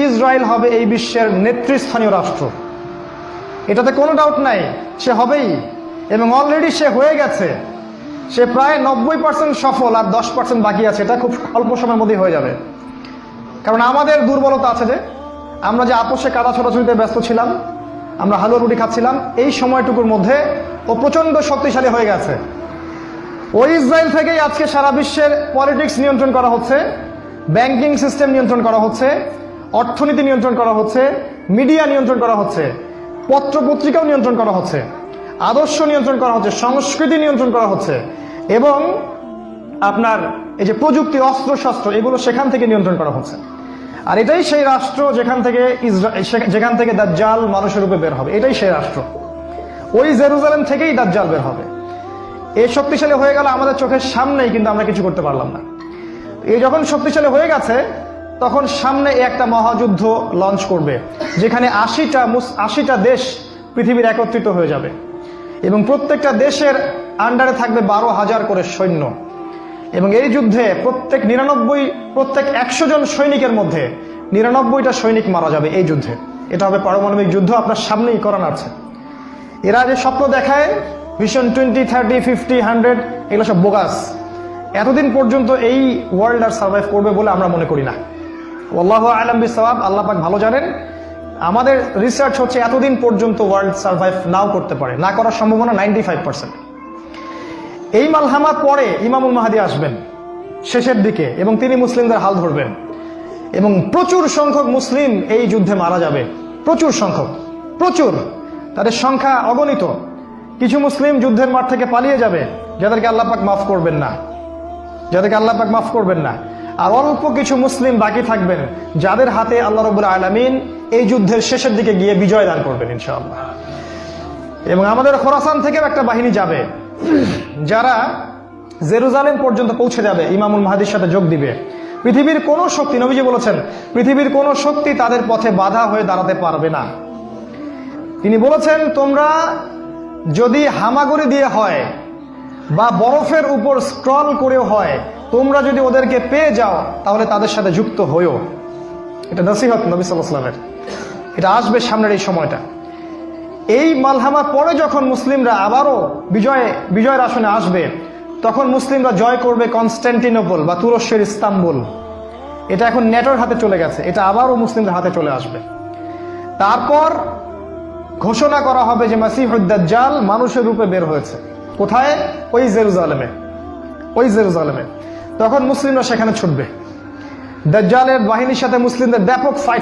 Israel হবে এই বিশ্বের নেতৃস্থানীয় রাষ্ট্র, এটাতে কোনো ডাউট নাই, সে হবেই এবং অলরেডি সে হয়ে গেছে। সে প্রায় 90% সফল, আর 10% বাকি আছে। এটা খুব অল্প সময়ের মধ্যেই হয়ে যাবে। কারণ আমাদের দুর্বলতা আছে যে আমরা যে আপোষে কাদা ছোটাছুটিতে ব্যস্ত ছিলাম, আমরা হালুয়া রুটি খাচ্ছিলাম, এই সময়টুকুর মধ্যে ও প্রচন্ড শক্তিশালী হয়ে গেছে। ওই ইসরায়েল থেকেই আজকে সারা বিশ্বের পলিটিক্স নিয়ন্ত্রণ করা হচ্ছে, ব্যাংকিং সিস্টেম নিয়ন্ত্রণ করা হচ্ছে, অর্থনীতি নিয়ন্ত্রণ করা হচ্ছে, মিডিয়া নিয়ন্ত্রণ করা হচ্ছে, পত্রপত্রিকাও নিয়ন্ত্রণ করা হচ্ছে, আদর্শ নিয়ন্ত্রণ করা হচ্ছে, সংস্কৃতি নিয়ন্ত্রণ করা হচ্ছে, এবং আপনার এই যে প্রযুক্তি, অস্ত্র শস্ত্র, এগুলো সেখান থেকে নিয়ন্ত্রণ করা হচ্ছে। আর এটাই সেই রাষ্ট্র যেখান থেকে দাজ্জাল মানুষের রূপে বের হবে। এটাই সেই রাষ্ট্র। ওই জেরুজালেম থেকেই দাজ্জাল বের হবে। এই শক্তিশালী হয়ে গেল আমাদের চোখের সামনেই, কিন্তু আমরা কিছু করতে পারলাম না। এই যখন শক্তিশালী হয়ে গেছে, তখন সামনে একটা মহাযুদ্ধ লঞ্চ করবে, যেখানে ৮০টা দেশ পৃথিবীর একত্রিত হয়ে যাবে এবং প্রত্যেকটা দেশের আন্ডারে থাকবে ১২,০০০ করে সৈন্য। এবং এই যুদ্ধে প্রত্যেক ১০০ জন সৈনিকের মধ্যে ৯৯টা সৈনিক মারা যাবে এই যুদ্ধে। এটা হবে পারমাণবিক যুদ্ধ, আপনার সামনেই করান আছে। এরা যে স্বপ্ন দেখায় ভিশন 20, 30, 50, 100, এগুলো সব বোগাস। এতদিন পর্যন্ত এই ওয়ার্ল্ড আর সার্ভাইভ করবে বলে আমরা মনে করি না। আল্লাহু আ'লাম বিসওয়াব, আল্লাহ পাক ভালো জানেন। আমাদের রিসার্চ হচ্ছে এতদিন পর্যন্ত ওয়ার্ল্ড সার্ভাইভ নাও করতে পারে, না করার সম্ভাবনা 95%। এই মালহামার পরে ইমামুল মাহদী আসবেন শেষের দিকে, এবং তিনি মুসলিমদের হাল ধরবেন এবং প্রচুর সংখ্যক মুসলিম এই যুদ্ধে মারা যাবে। প্রচুর সংখ্যক, প্রচুর, তাদের সংখ্যা অগণিত। কিছু মুসলিম যুদ্ধের মাঠ থেকে পালিয়ে যাবে, যাদেরকে আল্লাহ পাক মাফ করবেন না, আর অল্প কিছু মুসলিম বাকি থাকবেন, যাদের হাতে আল্লাহ রাব্বুল আলামিন এই যুদ্ধের শেষের দিকে গিয়ে বিজয় দান করবেন ইনশাআল্লাহ। এবং আমাদের খোরাসান থেকেও একটা বাহিনী যাবে, যারা জেরুজালেম পর্যন্ত পৌঁছে যাবে, ইমামুল মাহদীর সাথে যোগ দিবে। পৃথিবীর কোনো শক্তি, নবীজি বলেছেন, পৃথিবীর কোনো শক্তি তাদের পথে বাধা হয়ে দাঁড়াতে পারবে না। তিনি বলেছেন, তোমরা যদি হামাগুড়ি দিয়ে হয় বা বরফের উপর স্ক্রল করেও হয়, তোমরা যদি ওদেরকে পেয়ে যাও তাহলে তাদের সাথে যুক্ত হইও। এটা নসিহত নবী সাল্লাল্লাহু আলাইহি ওয়াসাল্লামের। এটা আসবে সামনের এই সময়টা। এই মালহামার পরে যখন মুসলিমরা আবারও বিজয়ের আসনে আসবে, তখন মুসলিমরা জয় করবে কনস্ট্যান্টিনোপল বা তুরস্কের ইস্তাম্বুল। এটা এখন নেটোর হাতে চলে গেছে, এটা আবারও মুসলিমদের হাতে চলে আসবে। তারপর ঘোষণা করা হবে যে মাসিহুদ দাজ্জাল মানুষের রূপে বের হয়েছে। কোথায়? ওই জেরুজালেমে। তখন মুসলিমরা সেখানে ছুটবে। দাজ্জালের বাহিনীর সাথে মুসলিমদের ব্যাপক ফাইট